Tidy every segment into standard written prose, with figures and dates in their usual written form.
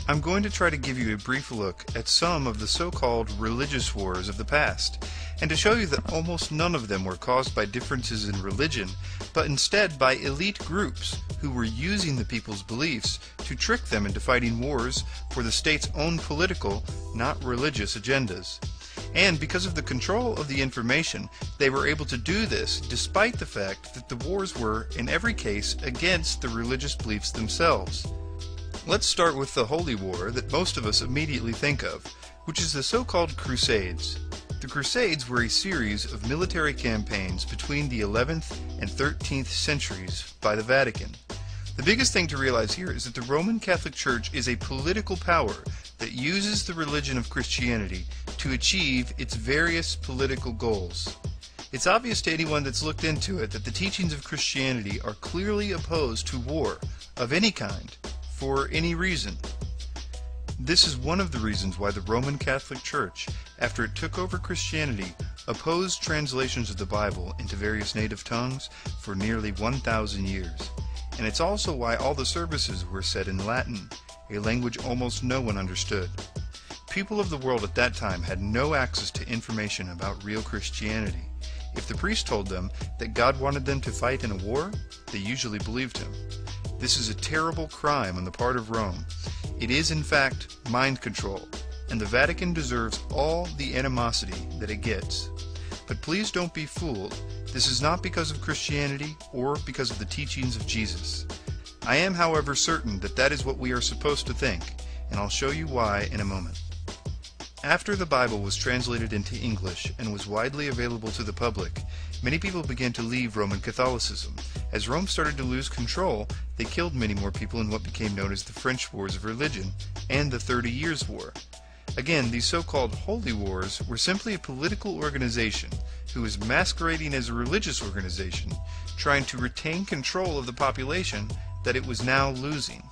I'm going to try to give you a brief look at some of the so-called religious wars of the past, and to show you that almost none of them were caused by differences in religion, but instead by elite groups who were using the people's beliefs to trick them into fighting wars for the state's own political, not religious agendas. And because of the control of the information, they were able to do this despite the fact that the wars were, in every case, against the religious beliefs themselves. Let's start with the Holy War that most of us immediately think of, which is the so-called Crusades. The Crusades were a series of military campaigns between the 11th and 13th centuries by the Vatican. The biggest thing to realize here is that the Roman Catholic Church is a political power that uses the religion of Christianity to achieve its various political goals. It's obvious to anyone that's looked into it that the teachings of Christianity are clearly opposed to war of any kind, for any reason. This is one of the reasons why the Roman Catholic Church, after it took over Christianity, opposed translations of the Bible into various native tongues for nearly 1,000 years. And it's also why all the services were said in Latin, a language almost no one understood. People of the world at that time had no access to information about real Christianity. If the priest told them that God wanted them to fight in a war, they usually believed him. This is a terrible crime on the part of Rome. It is, in fact, mind control, and the Vatican deserves all the animosity that it gets. But please don't be fooled. This is not because of Christianity or because of the teachings of Jesus. I am, however, certain that that is what we are supposed to think, and I'll show you why in a moment. After the Bible was translated into English and was widely available to the public, many people began to leave Roman Catholicism. As Rome started to lose control, they killed many more people in what became known as the French Wars of Religion and the 30 Years' War. Again, these so-called Holy Wars were simply a political organization who was masquerading as a religious organization, trying to retain control of the population that it was now losing.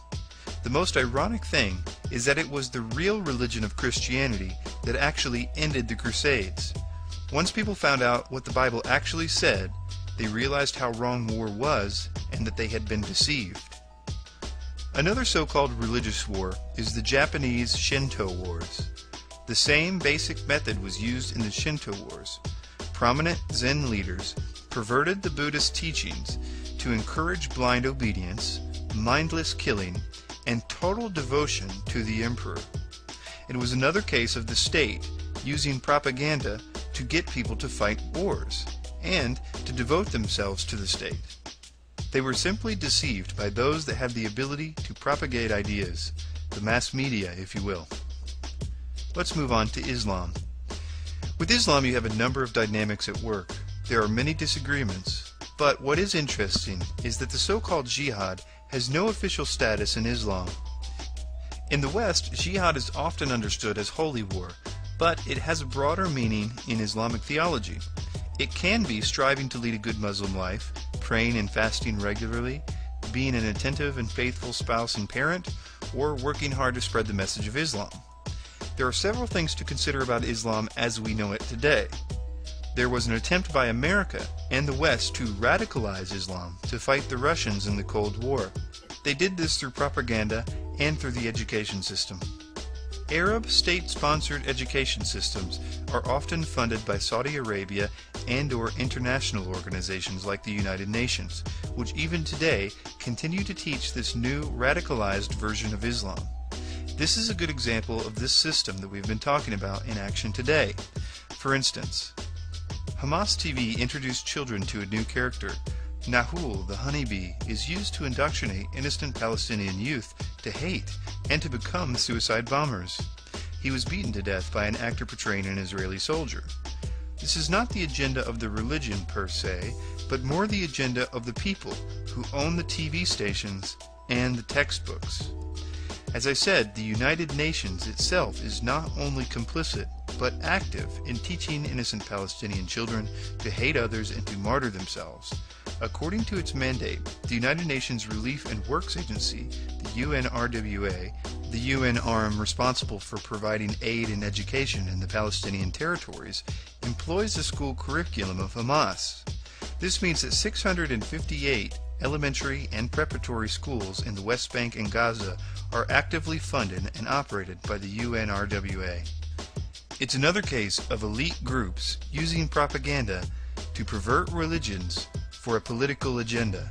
The most ironic thing is that it was the real religion of Christianity that actually ended the Crusades. Once people found out what the Bible actually said, they realized how wrong war was and that they had been deceived. Another so-called religious war is the Japanese Shinto Wars. The same basic method was used in the Shinto Wars. Prominent Zen leaders perverted the Buddhist teachings to encourage blind obedience, mindless killing, and total devotion to the emperor. It was another case of the state using propaganda to get people to fight wars and to devote themselves to the state. They were simply deceived by those that had the ability to propagate ideas, the mass media, if you will. Let's move on to Islam. With Islam, you have a number of dynamics at work. There are many disagreements, but what is interesting is that the so-called jihad has no official status in Islam. In the West, jihad is often understood as holy war, but it has a broader meaning in Islamic theology. It can be striving to lead a good Muslim life, praying and fasting regularly, being an attentive and faithful spouse and parent, or working hard to spread the message of Islam. There are several things to consider about Islam as we know it today. There was an attempt by America and the West to radicalize Islam to fight the Russians in the Cold War. They did this through propaganda and through the education system. Arab state-sponsored education systems are often funded by Saudi Arabia and/or international organizations like the United Nations, which even today continue to teach this new radicalized version of Islam. This is a good example of this system that we've been talking about in action today. For instance, Hamas TV introduced children to a new character. Nahul, the honeybee, is used to indoctrinate innocent Palestinian youth to hate and to become suicide bombers. He was beaten to death by an actor portraying an Israeli soldier. This is not the agenda of the religion per se, but more the agenda of the people who own the TV stations and the textbooks. As I said, the United Nations itself is not only complicit, but active in teaching innocent Palestinian children to hate others and to martyr themselves. According to its mandate, the United Nations Relief and Works Agency, the UNRWA, the UN arm responsible for providing aid and education in the Palestinian territories, employs the school curriculum of Hamas. This means that 658 elementary and preparatory schools in the West Bank and Gaza are actively funded and operated by the UNRWA. It's another case of elite groups using propaganda to pervert religions for a political agenda.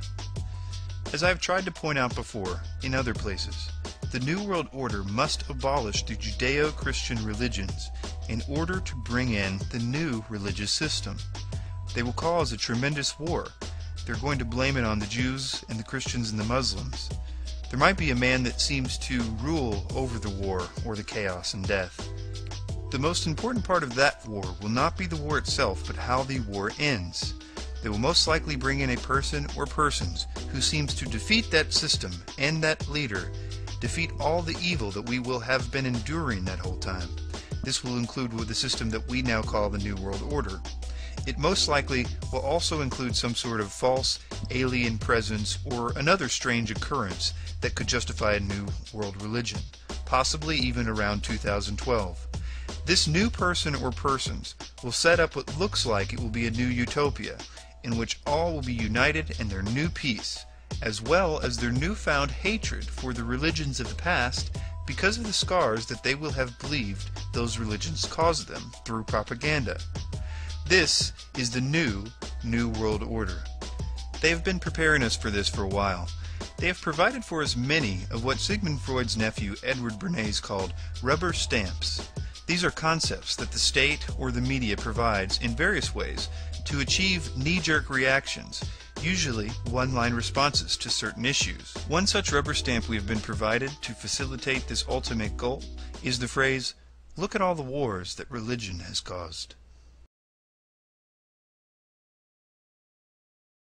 As I've tried to point out before, in other places, the New World Order must abolish the Judeo-Christian religions in order to bring in the new religious system. They will cause a tremendous war. They're going to blame it on the Jews and the Christians and the Muslims. There might be a man that seems to rule over the war or the chaos and death. The most important part of that war will not be the war itself, but how the war ends. They will most likely bring in a person or persons who seems to defeat that system and that leader, defeat all the evil that we will have been enduring that whole time. This will include with the system that we now call the New World Order. It most likely will also include some sort of false alien presence or another strange occurrence that could justify a new world religion, possibly even around 2012. This new person or persons will set up what looks like it will be a new utopia, in which all will be united in their new peace, as well as their newfound hatred for the religions of the past because of the scars that they will have believed those religions caused them through propaganda. This is the New World Order. They have been preparing us for this for a while. They have provided for us many of what Sigmund Freud's nephew Edward Bernays called rubber stamps. These are concepts that the state or the media provides in various ways to achieve knee-jerk reactions, usually one-line responses to certain issues. One such rubber stamp we have been provided to facilitate this ultimate goal is the phrase, "Look at all the wars that religion has caused."